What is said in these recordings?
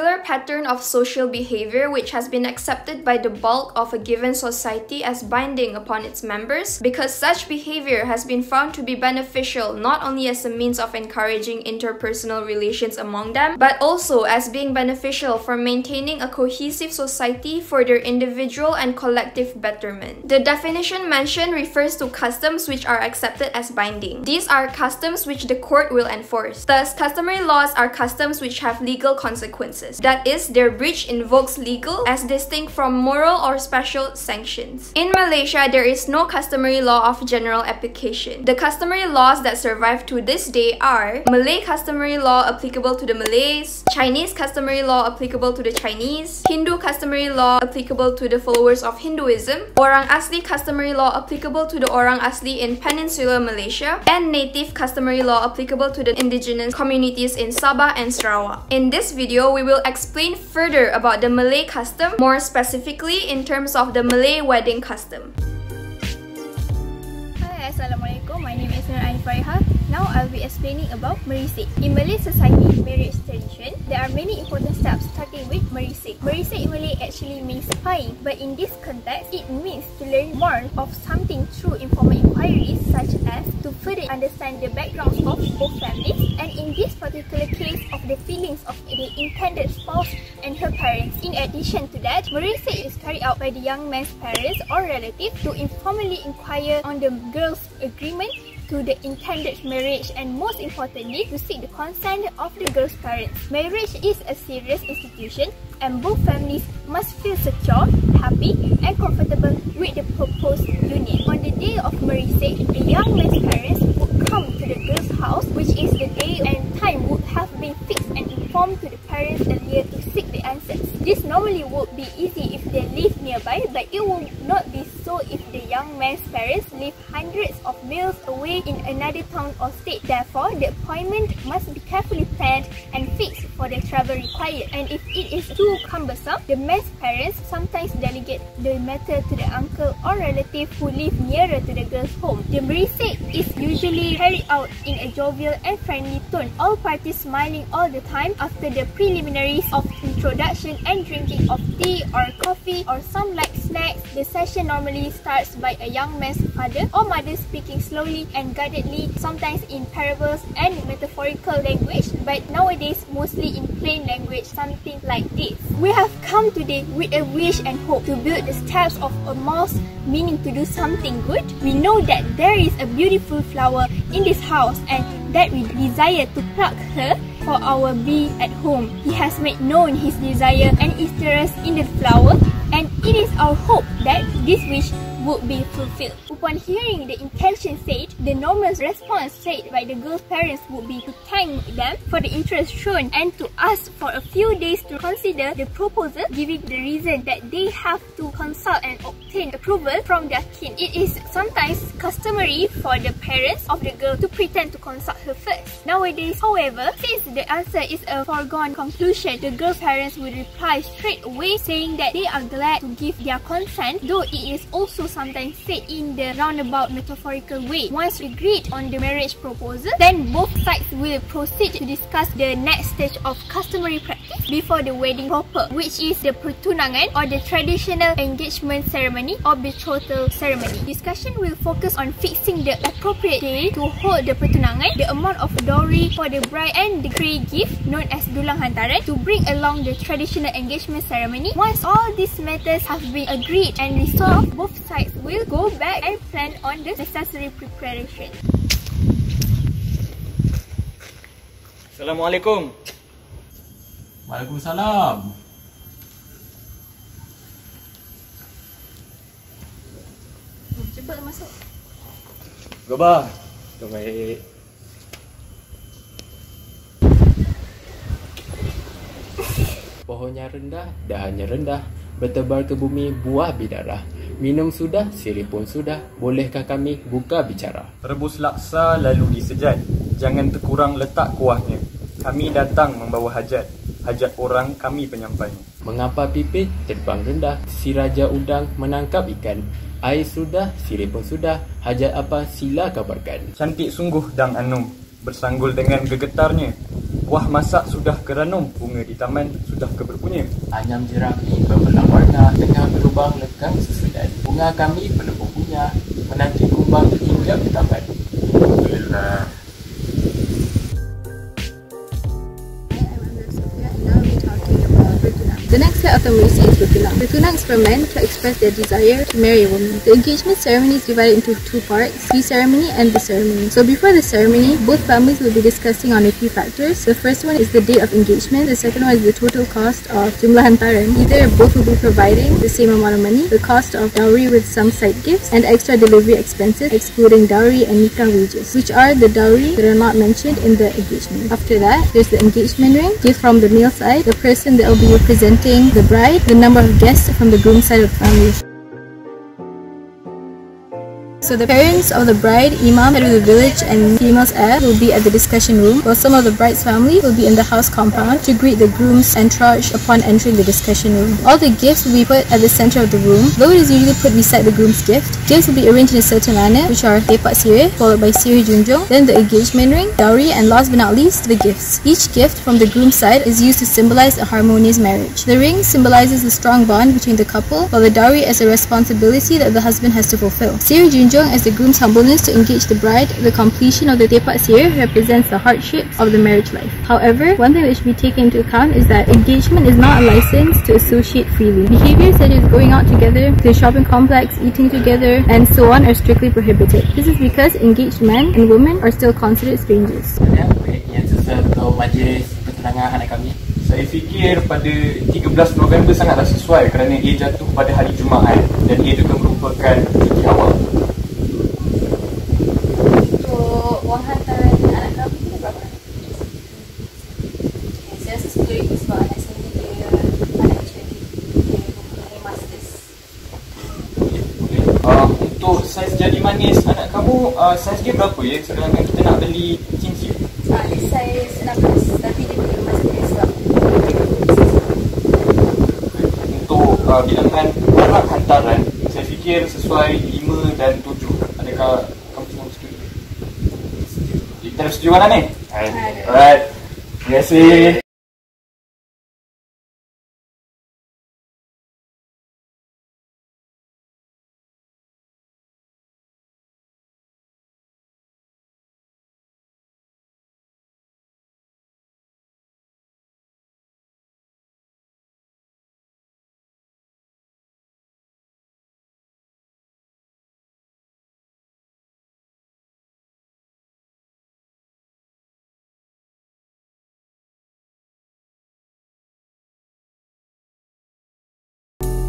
particular pattern of social behavior which has been accepted by the bulk of a given society as binding upon its members, because such behavior has been found to be beneficial not only as a means of encouraging interpersonal relations among them, but also as being beneficial for maintaining a cohesive society for their individual and collective betterment. The definition mentioned refers to customs which are accepted as binding. These are customs which the court will enforce. Thus, customary laws are customs which have legal consequences. That is, their breach invokes legal as distinct from moral or special sanctions. In Malaysia, there is no customary law of general application. The customary laws that survive to this day are Malay customary law applicable to the Malays, Chinese customary law applicable to the Chinese, Hindu customary law applicable to the followers of Hinduism, Orang Asli customary law applicable to the Orang Asli in Peninsular Malaysia, and native customary law applicable to the indigenous communities in Sabah and Sarawak. In this video, we will explain further about the Malay custom, more specifically in terms of the Malay wedding custom. Hi, Assalamualaikum. My name is Nur Ain Farihah. Now I'll be explaining about merisik. In Malay society marriage tradition, there are many important steps starting with merisik. Merisik in Malay actually means spying, but in this context, it means to learn more of something through informal inquiries such as to further understand the backgrounds of both families, and in this particular case of the feelings of the intended spouse and her parents. In addition to that, merisik is carried out by the young man's parents or relatives to informally inquire on the girl's agreement to the intended marriage, and most importantly, to seek the consent of the girl's parents. Marriage is a serious institution and both families must feel secure, happy and comfortable with the proposed union. On the day of merisik, the young man's parents would come to the girl's house, which is the day and time would have been fixed and informed to the parents earlier to seek the answers. This normally would be easy if they live nearby, but it will not be so if the young man's parents live hundreds of miles away in another town or state. Therefore, the appointment must be carefully planned and fixed for the travel required. And if it is too cumbersome, the man's parents sometimes delegate the matter to the uncle or relative who live nearer to the girl's home. The merisik is usually carried out in a jovial and friendly tone, all parties smiling all the time. After the preliminaries of introduction and drinking of tea or coffee or some light snacks, the session normally starts by a young man's father or mother speaking slowly and guardedly, sometimes in parables and metaphorical language, but nowadays mostly in plain language, something like this. We have come today with a wish and hope to build the steps of a mouse, meaning to do something good. We know that there is a beautiful flower in this house and that we desire to pluck her for our bee at home. He has made known his desire and interest in the flower, and it is our hope that this wish would be fulfilled. Upon hearing the intention said, the normal response said by the girl's parents would be to thank them for the interest shown and to ask for a few days to consider the proposal, giving the reason that they have to consult and obtain approval from their kin. It is sometimes customary for the parents of the girl to pretend to consult her first. Nowadays, however, since the answer is a foregone conclusion, the girl's parents will reply straight away saying that they are glad to give their consent, though it is also sometimes said in the roundabout metaphorical way. Once agreed on the marriage proposal, then both sides will proceed to discuss the next stage of customary practice before the wedding proper, which is the pertunangan or the traditional engagement ceremony or betrothal ceremony. Discussion will focus on fixing the appropriate day to hold the pertunangan, the amount of dowry for the bride and the grey gift known as dulang hantaran to bring along the traditional engagement ceremony. Once all these matters have been agreed and resolved, both sides will go back and plan on the necessary preparation. Assalamualaikum. Waalaikumsalam. Cepat masuk. Gabah. Baik. Pohonnya rendah, dahannya rendah, bertebar ke bumi buah bidara. Minum sudah, sirih pun sudah, bolehkah kami buka bicara? Rebus laksa lalu disejat, jangan terkurang letak kuahnya. Kami datang membawa hajat, hajat orang kami penyampainya. Mengapa pipit terbang rendah, si raja udang menangkap ikan? Air sudah, sirih pun sudah, hajat apa sila kabarkan. Cantik sungguh Dang Anum, bersanggul dengan gegetarnya. Kuah masak sudah keranum, bunga di taman sudah keberbunyi. Anyam jerami berbelang warna tengah berubah lekang sesedari. Bunga kami belum mempunyai, menanti kumbang hingga ke taman. Alhamdulillah. The next set of the Merisi is Bertunang. Bertunang is for men to express their desire to marry a woman. The engagement ceremony is divided into two parts, pre-ceremony and the ceremony. So before the ceremony, both families will be discussing on a few factors. The first one is the date of engagement. The second one is the total cost of jumlah hantaran. Either both will be providing the same amount of money, the cost of dowry with some side gifts, and extra delivery expenses excluding dowry and nikah wages, which are the dowry that are not mentioned in the engagement. After that, there's the engagement ring, gift from the male side, the person that will be representing the bride, the number of guests from the groom side of the family. So the parents of the bride, imam, head of the village and female's heir will be at the discussion room, while some of the bride's family will be in the house compound to greet the groom's entourage upon entering the discussion room. All the gifts will be put at the center of the room, though it is usually put beside the groom's gift. Gifts will be arranged in a certain manner, which are tepat sirih, followed by sirih junjung, then the engagement ring, dowry, and last but not least, the gifts. Each gift from the groom's side is used to symbolize a harmonious marriage. The ring symbolizes the strong bond between the couple, while the dowry is a responsibility that the husband has to fulfill. Sirih junjung as the groom's humbleness to engage the bride. The completion of the tepat sirih represents the hardships of the marriage life. However, one thing that should be taken into account is that engagement is not a license to associate freely. Behaviors such as going out together, to the shopping complex, eating together, and so on are strictly prohibited. This is because engaged men and women are still considered strangers. Yang sesuai untuk majlis pertunangan anak kami. Saya fikir pada 13 November sangatlah sesuai kerana ia jatuh pada hari Jumaat dan ia juga merupakan cuti awal. Wang hantaran anak kami ni berapa? Saya rasa RM10,000 sebab anak saya ni dia anak HND, dia mempunyai masters. Untuk saiz jadi manis anak kamu, saiz dia berapa ya? Sedangkan kita nak beli cincin. Dia saiz 16 tapi dia punya masters sebab untuk bilangan anak hantaran, saya fikir sesuai 5 dan 7. Adakah kamu semua setuju? Kita dah setuju mana ni? Alright. Terima kasih.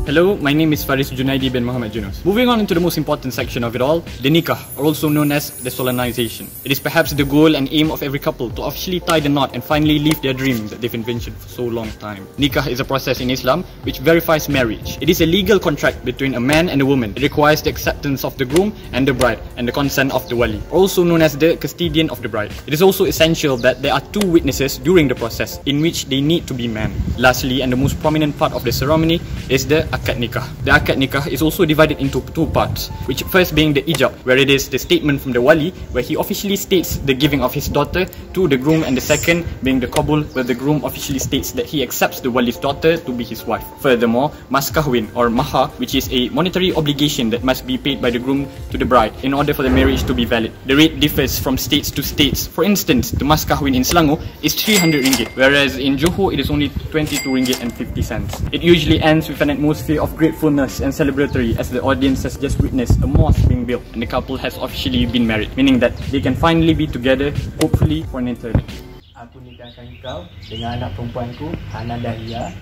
Hello, my name is Faris Junaidi bin Muhammad Junus. Moving on into the most important section of it all, the nikah, or also known as the solemnization. It is perhaps the goal and aim of every couple to officially tie the knot and finally live their dream that they've envisioned for so long time. Nikah is a process in Islam which verifies marriage. It is a legal contract between a man and a woman. It requires the acceptance of the groom and the bride and the consent of the wali, also known as the custodian of the bride. It is also essential that there are two witnesses during the process in which they need to be men. Lastly, and the most prominent part of the ceremony is the akad nikah. The akad nikah is also divided into two parts, which first being the ijab, where it is the statement from the wali where he officially states the giving of his daughter to the groom, and the second being the qabul, where the groom officially states that he accepts the wali's daughter to be his wife. Furthermore, mas kahwin or mahar, which is a monetary obligation that must be paid by the groom to the bride in order for the marriage to be valid. The rate differs from states to states. For instance, the mas kahwin in Selangor is RM300, whereas in Johor it is only RM22.50. It usually ends with an atmosphere of gratefulness and celebratory as the audience has just witnessed a mosque being built and the couple has officially been married, meaning that they can finally be together, hopefully for an eternity. Aku nikahkan kau dengan anak perempuanku, Hana Dahlia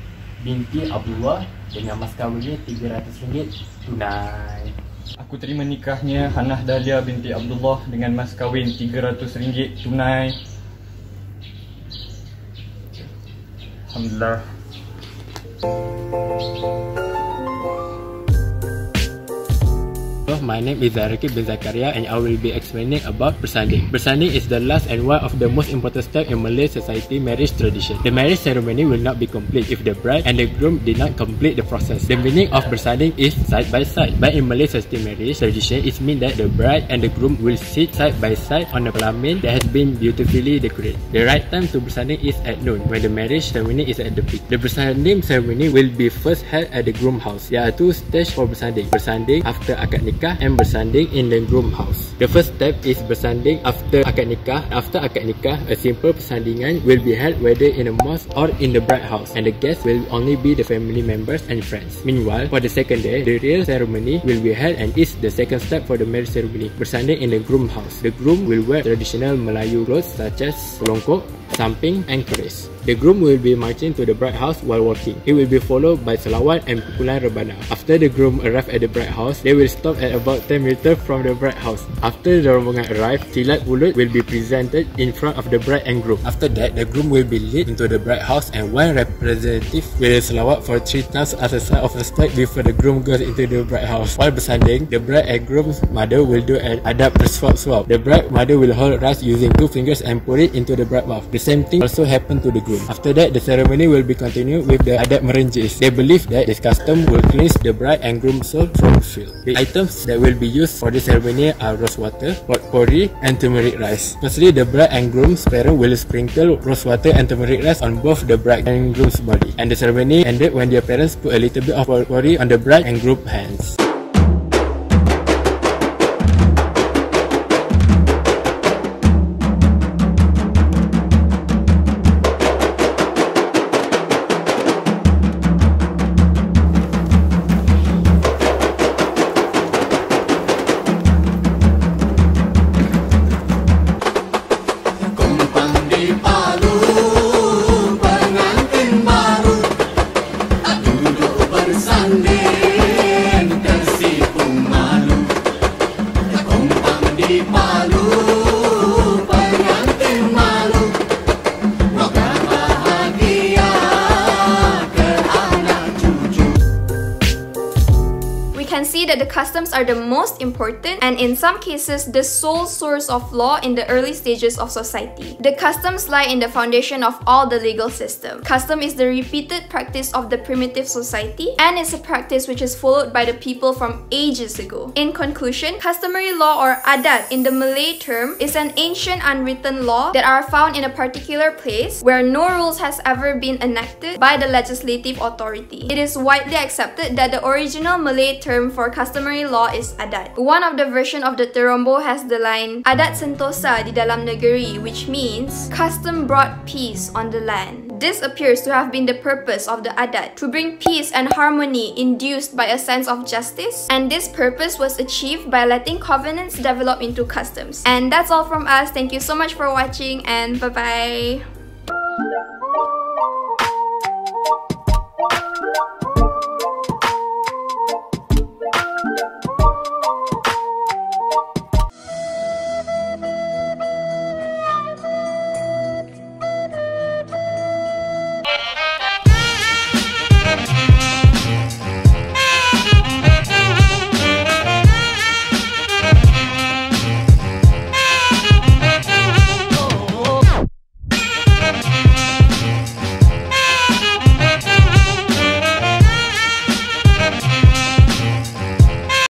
binti Abdullah, dengan mas kahwinnya RM300 tunai. Aku terima nikahnya Hana Dahlia binti Abdullah dengan mas kahwin RM300 tunai. Alhamdulillah. My name is Zaraki bin Zakaria and I will be explaining about bersanding. Bersanding is the last and one of the most important steps in Malay society marriage tradition. The marriage ceremony will not be complete if the bride and the groom did not complete the process. The meaning of bersanding is side by side. But in Malay society marriage tradition, it means that the bride and the groom will sit side by side on a pelamin that has been beautifully decorated. The right time to bersanding is at noon, when the marriage ceremony is at the peak. The bersanding ceremony will be first held at the groom house. There are two stages for bersanding. Bersanding after akad nikah and bersanding in the groom house. The first step is bersanding after akad nikah. After akad nikah, a simple persandingan will be held whether in a mosque or in the bride house, and the guests will only be the family members and friends. Meanwhile, for the second day, the real ceremony will be held and is the second step for the marriage ceremony. Bersanding in the groom house. The groom will wear traditional Melayu clothes such as longkok, samping and keris. The groom will be marching to the bride house while walking. It will be followed by salawat and pukulan rebana. After the groom arrive at the bride house, they will stop at about 10 meters from the bride house. After the rombongan arrive, silat pulut will be presented in front of the bride and groom. After that, the groom will be led into the bride house and one representative will salawat for 3 times as a sign of respect before the groom goes into the bride house. While bersanding, the bride and groom's mother will do an adab swap. The bride mother will hold rice using 2 fingers and put it into the bride mouth. The same thing also happened to the groom. After that, the ceremony will be continued with the adab merenjis. They believe that this custom will cleanse the bride and groom soul from filth. The items that will be used for this ceremony are rose water, potpourri, and turmeric rice. Firstly, the bride and groom's parents will sprinkle rose water and turmeric rice on both the bride and groom's body. And the ceremony ended when their parents put a little bit of potpourri on the bride and groom hands. Can see that the customs are the most important and in some cases the sole source of law in the early stages of society. The customs lie in the foundation of all the legal system. Custom is the repeated practice of the primitive society and is a practice which is followed by the people from ages ago. In conclusion, customary law or adat in the Malay term is an ancient unwritten law that are found in a particular place where no rules has ever been enacted by the legislative authority. It is widely accepted that the original Malay term for customary law is adat. One of the version of the Terombo has the line Adat Sentosa di dalam negeri, which means custom brought peace on the land. This appears to have been the purpose of the adat, to bring peace and harmony induced by a sense of justice, and this purpose was achieved by letting covenants develop into customs. And that's all from us. Thank you so much for watching and bye bye.